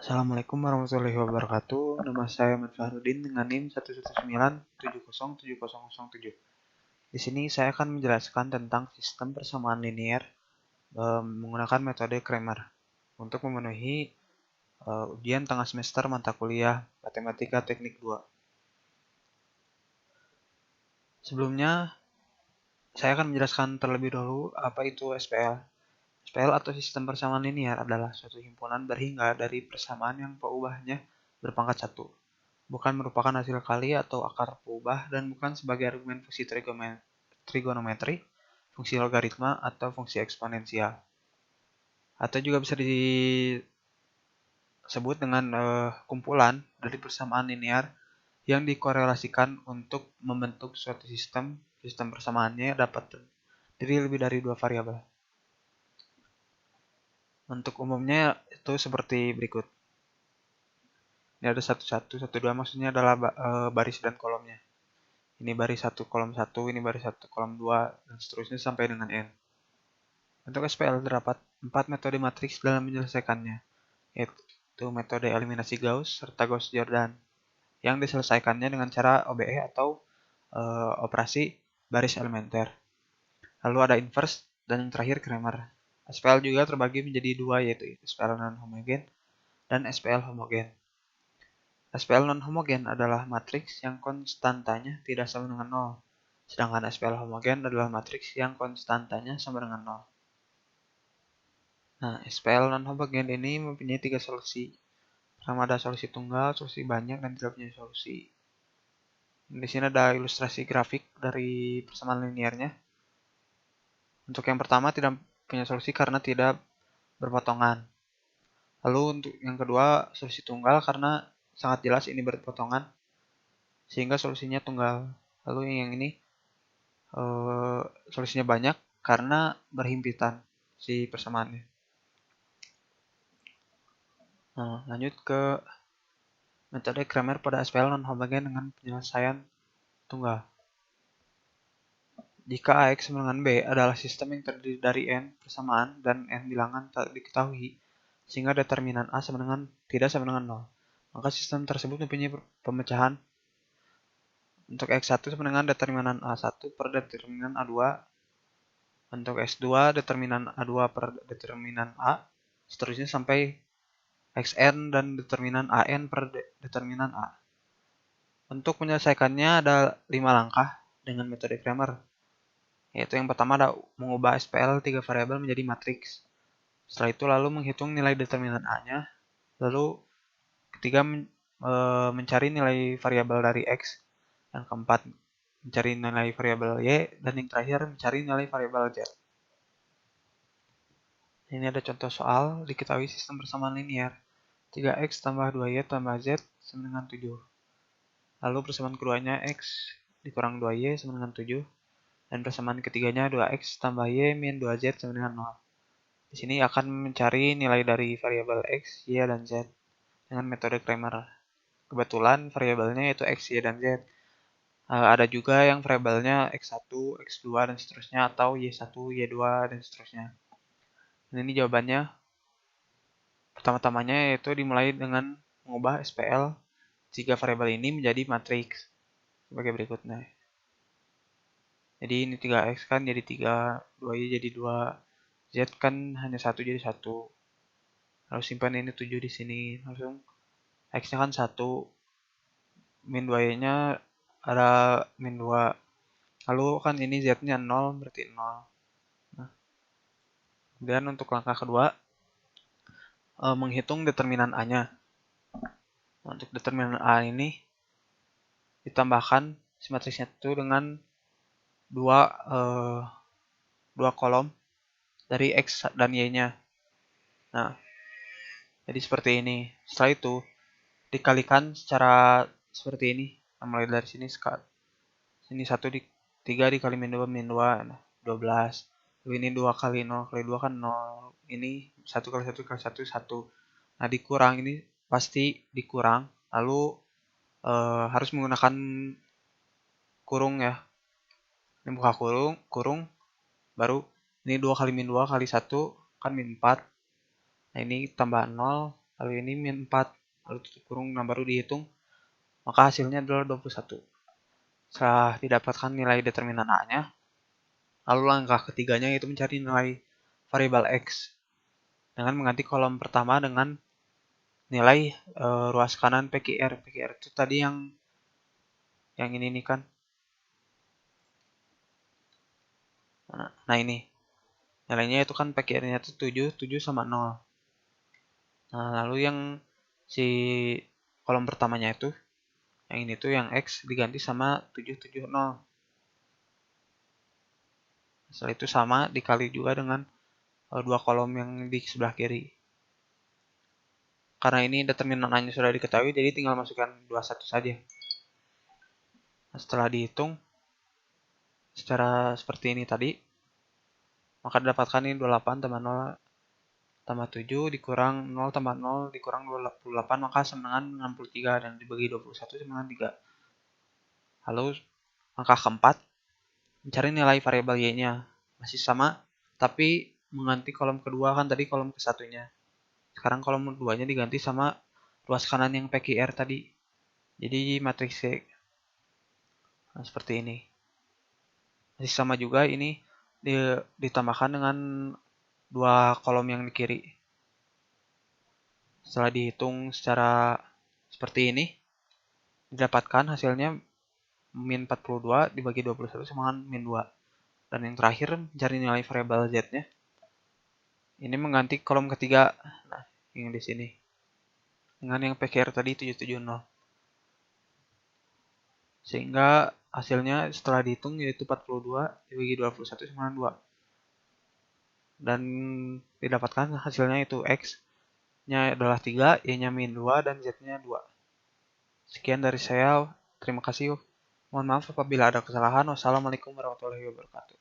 Assalamualaikum warahmatullahi wabarakatuh. Nama saya Ahmad Fahrudin dengan NIM 119707007. Di sini saya akan menjelaskan tentang sistem persamaan linear menggunakan metode Cramer untuk memenuhi ujian tengah semester mata kuliah Matematika Teknik 2. Sebelumnya, saya akan menjelaskan terlebih dahulu apa itu SPL. SPL atau sistem persamaan linear adalah suatu himpunan berhingga dari persamaan yang peubahnya berpangkat 1. Bukan merupakan hasil kali atau akar peubah dan bukan sebagai argumen fungsi trigonometri, fungsi logaritma, atau fungsi eksponensial. Atau juga bisa disebut dengan kumpulan dari persamaan linear yang dikorelasikan untuk membentuk suatu sistem. Sistem persamaannya dapat terdiri lebih dari dua variabel. Untuk umumnya itu seperti berikut. Ini ada 1, 1, 1, 2, maksudnya adalah baris dan kolomnya. Ini baris 1 kolom 1, ini baris 1 kolom 2, dan seterusnya sampai dengan N. Untuk SPL terdapat 4 metode matriks dalam menyelesaikannya, yaitu metode eliminasi Gauss serta Gauss-Jordan, yang diselesaikannya dengan cara OBE atau operasi baris elementer. Lalu ada inverse, dan yang terakhir Cramer. SPL juga terbagi menjadi dua, yaitu SPL non-homogen dan SPL homogen. SPL non-homogen adalah matriks yang konstantanya tidak sama dengan 0, sedangkan SPL homogen adalah matriks yang konstantanya sama dengan 0. Nah, SPL non-homogen ini mempunyai 3 solusi. Pertama ada solusi tunggal, solusi banyak, dan tidak punya solusi. Di sini ada ilustrasi grafik dari persamaan linearnya. Untuk yang pertama tidak punya solusi karena tidak berpotongan. Lalu untuk yang kedua solusi tunggal karena sangat jelas ini berpotongan, sehingga solusinya tunggal. Lalu yang ini solusinya banyak karena berhimpitan si persamaannya. Nah, lanjut ke metode Cramer pada SPL non-homogen dengan penyelesaian tunggal. Jika AX sama dengan B adalah sistem yang terdiri dari N persamaan dan N bilangan tak diketahui, sehingga determinan A sama dengan tidak sama dengan 0, maka sistem tersebut mempunyai pemecahan untuk X1 sama dengan determinan A1 per determinan A2, untuk X2 determinan A2 per determinan A, seterusnya sampai Xn dan determinan An per determinan A. Untuk menyelesaikannya ada 5 langkah dengan metode Cramer, yaitu yang pertama ada mengubah SPL 3 variabel menjadi matriks. Setelah itu lalu menghitung nilai determinan A-nya, lalu ketiga mencari nilai variabel dari X, yang keempat mencari nilai variabel Y, dan yang terakhir mencari nilai variabel Z. Ini ada contoh soal, diketahui sistem persamaan linear 3X tambah 2Y tambah Z sama dengan 7. Lalu persamaan keduanya X dikurang 2Y sama dengan 7. Dan persamaan ketiganya 2X tambah Y min 2Z sama dengan 0. Di sini akan mencari nilai dari variabel X, Y, dan Z dengan metode Cramer. Kebetulan variabelnya yaitu X, Y, dan Z. Ada juga yang variabelnya X1, X2, dan seterusnya, atau Y1, Y2, dan seterusnya. Dan ini jawabannya. Pertama-tamanya yaitu dimulai dengan mengubah SPL 3 variabel ini menjadi matriks sebagai berikutnya. Jadi ini 3X kan jadi 3, 2Y jadi 2, Z kan hanya 1 jadi 1. Lalu simpan ini 7 di sini. Langsung X-nya kan 1, min 2Y-nya ada min 2. Lalu kan ini Z-nya 0, berarti 0. Nah, kemudian untuk langkah kedua, menghitung determinan A-nya. Untuk determinan A ini ditambahkan si matriksnya itu dengan dua kolom dari X dan Y-nya. Nah, jadi seperti ini. Setelah itu dikalikan secara seperti ini. Nah, mulai dari sini 3 dikali min 2 min 2, nah, 12. Lalu ini 2 kali 0 kali 2 kan 0. Ini 1 kali 1 kali 1 1. Nah, dikurang ini pasti dikurang. Lalu harus menggunakan kurung ya. Ini buka kurung, baru ini 2 kali min 2 kali 1 kan min 4. Nah, ini tambah 0, lalu ini min 4, lalu tutup kurung, nah baru dihitung, maka hasilnya adalah 21. Setelah didapatkan nilai determinan A-nya, lalu langkah ketiganya yaitu mencari nilai variabel X dengan mengganti kolom pertama dengan nilai ruas kanan PQR. PQR itu tadi yang ini nih kan. Nah ini nilainya itu kan PQR-nya itu 7 sama 0. Nah lalu yang si kolom pertamanya itu, yang ini tuh yang X diganti sama 770. Setelah itu sama dikali juga dengan dua kolom yang di sebelah kiri. Karena ini determinan A-nya sudah diketahui, jadi tinggal masukkan 21 saja. Nah, setelah dihitung secara seperti ini tadi, maka didapatkan ini 28 tambah 0 tambah 7 dikurang 0 tambah 0 dikurang 28, maka sama dengan 63, dan dibagi 21 sama dengan 3. Lalu langkah keempat, mencari nilai variabel Y-nya. Masih sama, tapi mengganti kolom kedua, kan tadi kolom ke satunya. Sekarang kolom keduanya diganti sama ruas kanan yang PQR tadi. Jadi matriks C. Nah, seperti ini. Masih sama juga, ini ditambahkan dengan dua kolom yang di kiri. Setelah dihitung secara seperti ini, didapatkan hasilnya min 42 dibagi 21 sama dengan min 2. Dan yang terakhir, mencari nilai variabel Z-nya. Ini mengganti kolom ketiga, nah yang di sini, dengan yang PQR tadi 770. Sehingga hasilnya setelah dihitung yaitu 42 dibagi 21 sama dengan 2. Dan didapatkan hasilnya itu X-nya adalah 3, Y-nya min 2, dan Z-nya 2. Sekian dari saya, terima kasih. Mohon maaf apabila ada kesalahan. Wassalamualaikum warahmatullahi wabarakatuh.